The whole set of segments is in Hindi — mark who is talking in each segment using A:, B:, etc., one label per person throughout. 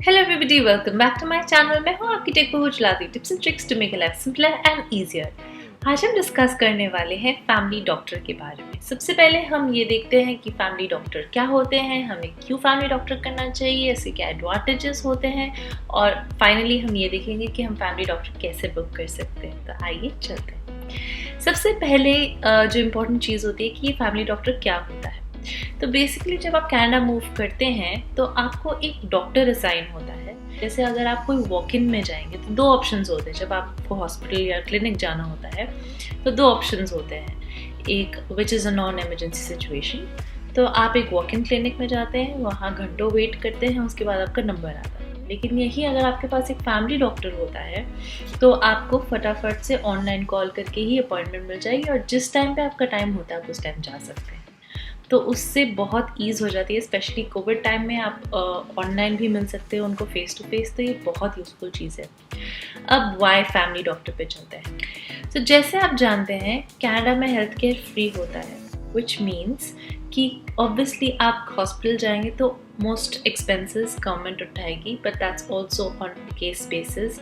A: Hello everybody, welcome back to my channel. मैं हूं आपकी टेक को चलाती tips and tricks to make life simpler and easier. आज हम डिस्कस करने वाले हैं फैमिली डॉक्टर के बारे में। सबसे पहले हम ये देखते हैं कि फैमिली डॉक्टर क्या होते हैं, हमें क्यों फैमिली डॉक्टर करना चाहिए, इसके क्या एडवांटेजेस होते हैं, और फाइनली हम ये देखेंगे कि हम फैमिली डॉक्टर कैसे बुक कर सकते हैं। तो आइए चलते हैं। सबसे पहले जो इम्पोर्टेंट चीज़ होती है कि ये फैमिली डॉक्टर क्या होता है। तो बेसिकली जब आप कनाडा मूव करते हैं तो आपको एक डॉक्टर असाइन होता है। जैसे अगर आप कोई वॉक इन में जाएंगे तो दो ऑप्शंस होते हैं। जब आपको हॉस्पिटल या क्लिनिक जाना होता है तो दो ऑप्शंस होते हैं। एक which is a non emergency situation, तो आप एक वॉक इन क्लिनिक में जाते हैं, वहाँ घंटों वेट करते हैं, उसके बाद आपका नंबर आता है। लेकिन यही अगर आपके पास एक फैमिली डॉक्टर होता है तो आपको फटाफट से ऑनलाइन कॉल करके ही अपॉइंटमेंट मिल जाएगी और जिस टाइम पे आपका टाइम होता है आप उस टाइम जा सकते हैं। तो उससे बहुत ईज़ हो जाती है, स्पेशली कोविड टाइम में आप ऑनलाइन भी मिल सकते हो उनको फेस टू फेस। तो ये बहुत यूज़फुल चीज़ है। अब वाई फैमिली डॉक्टर पे चलते हैं। तो जैसे आप जानते हैं कनाडा में हेल्थ केयर फ्री होता है, विच मीन्स कि ऑब्वियसली आप हॉस्पिटल जाएंगे तो मोस्ट एक्सपेंसेस गवर्नमेंट उठाएगी, but that's also on case basis.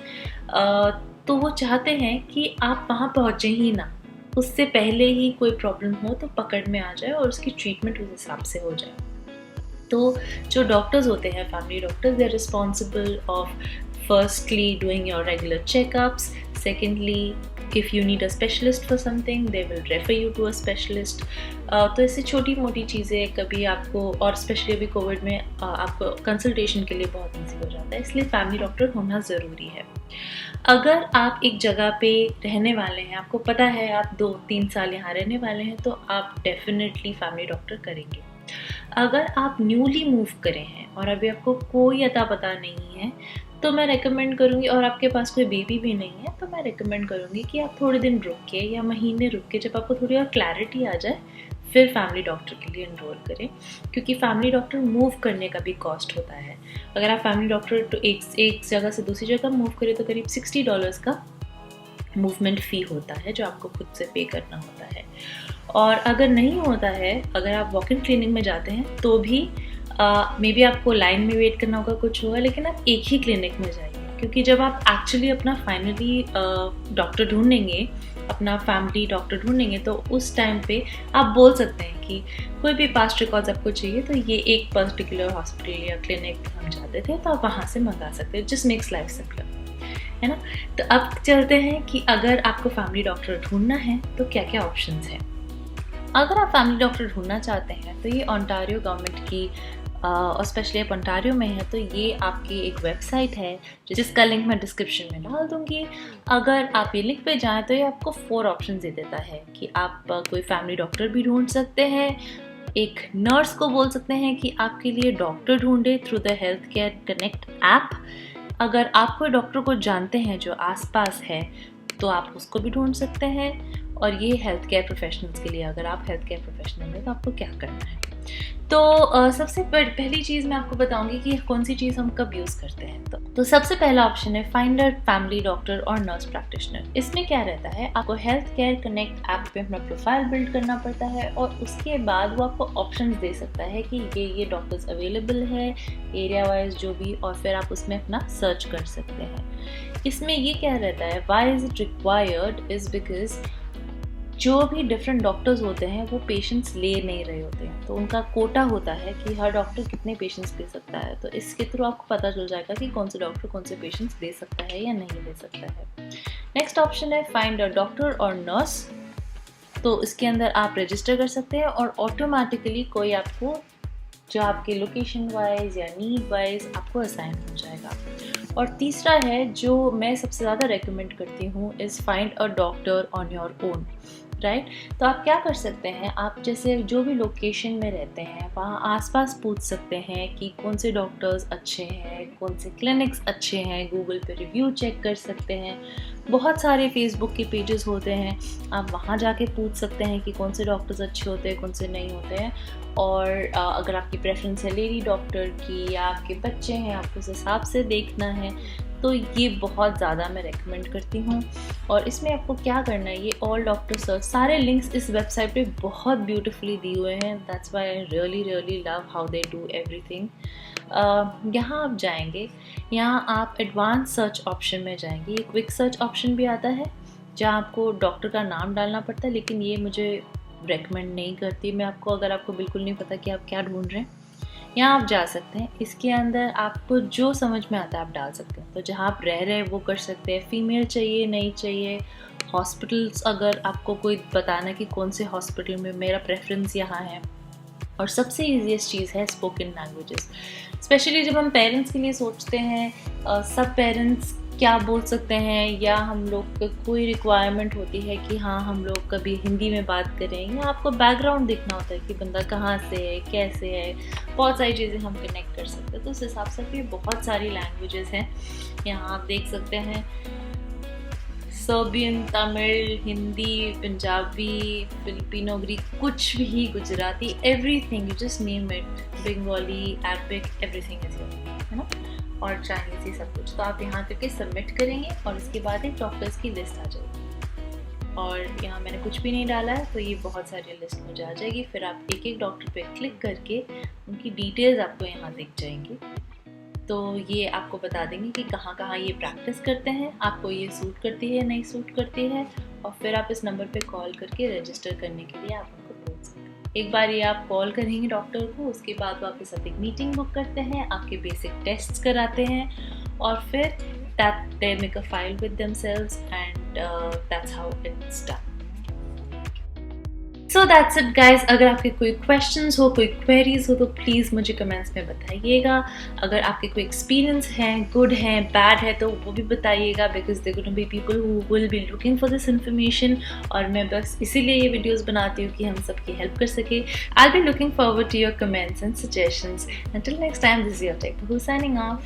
A: तो वो चाहते हैं कि आप वहाँ पहुँचें ही ना, उससे पहले ही कोई प्रॉब्लम हो तो पकड़ में आ जाए और उसकी ट्रीटमेंट उस हिसाब से हो जाए। तो जो डॉक्टर्स होते हैं family doctors, they are responsible of firstly doing your regular checkups, secondly if you need a specialist for something they will refer you to a specialist. तो ऐसी छोटी मोटी चीज़ें कभी आपको, और स्पेशली अभी कोविड में आपको कंसल्टेशन के लिए बहुत ईजी हो जाता है, इसलिए फैमिली डॉक्टर होना ज़रूरी है। अगर आप एक जगह पे रहने वाले हैं, आपको पता है आप 2-3 साल यहाँ रहने वाले हैं, तो आप डेफिनेटली फैमिली डॉक्टर करेंगे। अगर आप न्यूली मूव करे हैं और अभी आपको कोई अता पता नहीं है तो मैं रेकमेंड करूँगी, और आपके पास कोई बेबी भी नहीं है तो मैं रेकमेंड करूँगी कि आप थोड़े दिन रुक के या महीने रुक के, जब आपको थोड़ी और क्लैरिटी आ जाए, फिर फैमिली डॉक्टर के लिए इनरोल करें। क्योंकि फैमिली डॉक्टर मूव करने का भी कॉस्ट होता है। अगर आप फैमिली डॉक्टर तो एक जगह से दूसरी जगह मूव करें तो करीब $60 का मूवमेंट फ़ी होता है जो आपको खुद से पे करना होता है। और अगर नहीं होता है, अगर आप वॉक इन क्लिनिक में जाते हैं तो भी मे बी आपको लाइन में वेट करना होगा, कुछ होगा, लेकिन आप एक ही क्लिनिक में जाइए। क्योंकि जब आप एक्चुअली अपना फाइनली डॉक्टर ढूंढेंगे, अपना फैमिली डॉक्टर ढूंढेंगे, तो उस टाइम पे आप बोल सकते हैं कि कोई भी पास्ट रिकॉर्ड्स आपको चाहिए तो ये एक पर्टिकुलर हॉस्पिटल या क्लिनिक हम जाते थे, तो आप वहाँ से मंगा सकते हैं। जस्ट मेक्स लाइफ सिंपलर, है ना। तो अब चलते हैं कि अगर आपको फैमिली डॉक्टर ढूंढना है तो क्या क्या ऑप्शंस हैं। अगर आप फैमिली डॉक्टर ढूंढना चाहते हैं तो ये ओंटारियो गवर्नमेंट की, और स्पेशली आप ओंटारियो में है तो ये आपकी एक वेबसाइट है जिसका लिंक मैं डिस्क्रिप्शन में डाल दूँगी। अगर आप ये लिंक पे जाएँ तो ये आपको 4 ऑप्शन दे देता है कि आप कोई फैमिली डॉक्टर भी ढूंढ सकते हैं, एक नर्स को बोल सकते हैं कि आपके लिए डॉक्टर ढूंढे through the health care connect app. अगर आप कोई डॉक्टर को जानते हैं जो आसपास है तो आप उसको भी ढूंढ सकते हैं। और ये हेल्थ केयर प्रोफेशनल्स के लिए, अगर आप हेल्थ केयर प्रोफेशनल हैं तो आपको क्या करना है। तो सबसे पहली चीज़ मैं आपको बताऊंगी कि कौन सी चीज़ हम कब यूज़ करते हैं। तो सबसे पहला ऑप्शन है फाइंड अ फैमिली डॉक्टर और नर्स प्रैक्टिशनर। इसमें क्या रहता है, आपको हेल्थ केयर कनेक्ट ऐप पे अपना प्रोफाइल बिल्ड करना पड़ता है और उसके बाद वो आपको ऑप्शंस दे सकता है कि ये डॉक्टर्स अवेलेबल है एरिया वाइज जो भी, और फिर आप उसमें अपना सर्च कर सकते हैं। इसमें ये क्या रहता है, why is it required is because जो भी डिफरेंट डॉक्टर्स होते हैं वो पेशेंट्स ले नहीं रहे होते हैं, तो उनका कोटा होता है कि हर डॉक्टर कितने पेशेंट्स दे सकता है। तो इसके थ्रू आपको पता चल जाएगा कि कौन से डॉक्टर कौन से पेशेंट्स दे सकता है या नहीं दे सकता है। नेक्स्ट ऑप्शन है फाइंड अ डॉक्टर और नर्स। तो इसके अंदर आप रजिस्टर कर सकते हैं और ऑटोमेटिकली कोई आपको जो आपके लोकेशन वाइज या नीड वाइज आपको असाइन हो जाएगा। और तीसरा है जो मैं सबसे ज़्यादा रेकमेंड करती हूँ, is find a doctor on your own, right. तो आप क्या कर सकते हैं, आप जैसे जो भी लोकेशन में रहते हैं वहाँ आसपास पूछ सकते हैं कि कौन से डॉक्टर्स अच्छे हैं, कौन से क्लिनिक्स अच्छे हैं, गूगल पे रिव्यू चेक कर सकते हैं। बहुत सारे फेसबुक के पेजेस होते हैं, आप वहाँ जाके पूछ सकते हैं कि कौन से डॉक्टर्स अच्छे होते हैं, कौन से नहीं होते हैं। और अगर आपकी प्रेफरेंस है लेडी डॉक्टर की या आपके बच्चे हैं, आपको उस हिसाब से देखना है, तो ये बहुत ज़्यादा मैं रेकमेंड करती हूँ। और इसमें आपको क्या करना है, ये ऑल डॉक्टर सर्च, सारे लिंक्स इस वेबसाइट पे बहुत ब्यूटीफुली दिए हुए हैं। That's why I really love how they do everything. यहाँ आप जाएंगे, यहाँ आप एडवांस सर्च ऑप्शन में जाएंगे, ये क्विक सर्च ऑप्शन भी आता है जहाँ आपको डॉक्टर का नाम डालना पड़ता है, लेकिन ये मुझे रेकमेंड नहीं करती मैं आपको, अगर आपको बिल्कुल नहीं पता कि आप क्या ढूंढ रहे हैं। यहाँ आप जा सकते हैं, इसके अंदर आपको जो समझ में आता है आप डाल सकते हैं। तो जहाँ आप रह रहे हैं वो कर सकते हैं, फीमेल चाहिए नहीं चाहिए, हॉस्पिटल्स अगर आपको कोई बताना कि कौन से हॉस्पिटल में मेरा प्रेफरेंस यहाँ है। और सबसे ईजीएस्ट चीज़ है स्पोकन लैंग्वेजेस। स्पेशली जब हम पेरेंट्स के लिए सोचते हैं, सब पेरेंट्स क्या बोल सकते हैं, या हम लोग को कोई रिक्वायरमेंट होती है कि हाँ हम लोग कभी हिंदी में बात करें, या आपको बैकग्राउंड देखना होता है कि बंदा कहाँ से है, कैसे है, बहुत सारी चीज़ें हम कनेक्ट कर सकते हैं। तो उस हिसाब से भी बहुत सारी लैंग्वेजेस हैं। यहाँ आप देख सकते हैं Serbian, Tamil, Hindi, Punjabi, Filipino, Greek, कुछ भी, Gujarati, everything, you just name it, Bengali, Arabic, everything is here, है ना, और चाइनीज ही सब कुछ। तो आप यहाँ करके सबमिट करेंगे और इसके बाद एक डॉक्टर्स की लिस्ट आ जाएगी। और यहाँ मैंने कुछ भी नहीं डाला है तो ये बहुत सारी लिस्ट मुझे आ जाएगी। फिर आप एक एक डॉक्टर पे क्लिक करके उनकी डिटेल्स आपको यहाँ दिख जाएंगी। तो ये आपको बता देंगे कि कहाँ कहाँ ये प्रैक्टिस करते हैं, आपको ये सूट करती है नहीं सूट करती है, और फिर आप इस नंबर पे कॉल करके रजिस्टर करने के लिए आप उनको बोल सकते हैं। एक बार ये आप कॉल करेंगे डॉक्टर को, उसके बाद वो आपके साथ एक मीटिंग बुक करते हैं, आपके बेसिक टेस्ट्स कराते हैं, और फिर that they make a file with themselves, and that's how it's done. So that's it guys. अगर आपके कोई questions हो, कोई queries हो तो प्लीज़ मुझे कमेंट्स में बताइएगा। अगर आपके कोई एक्सपीरियंस हैं, गुड हैं, बैड है, तो वो भी बताइएगा, because there gonna be people who will be looking for this information। और मैं बस इसीलिए ये वीडियोस बनाती हूँ कि हम सबकी हेल्प कर सके। I'll be looking forward to your comments and suggestions. Until next time, this is your Tech Bahu signing off.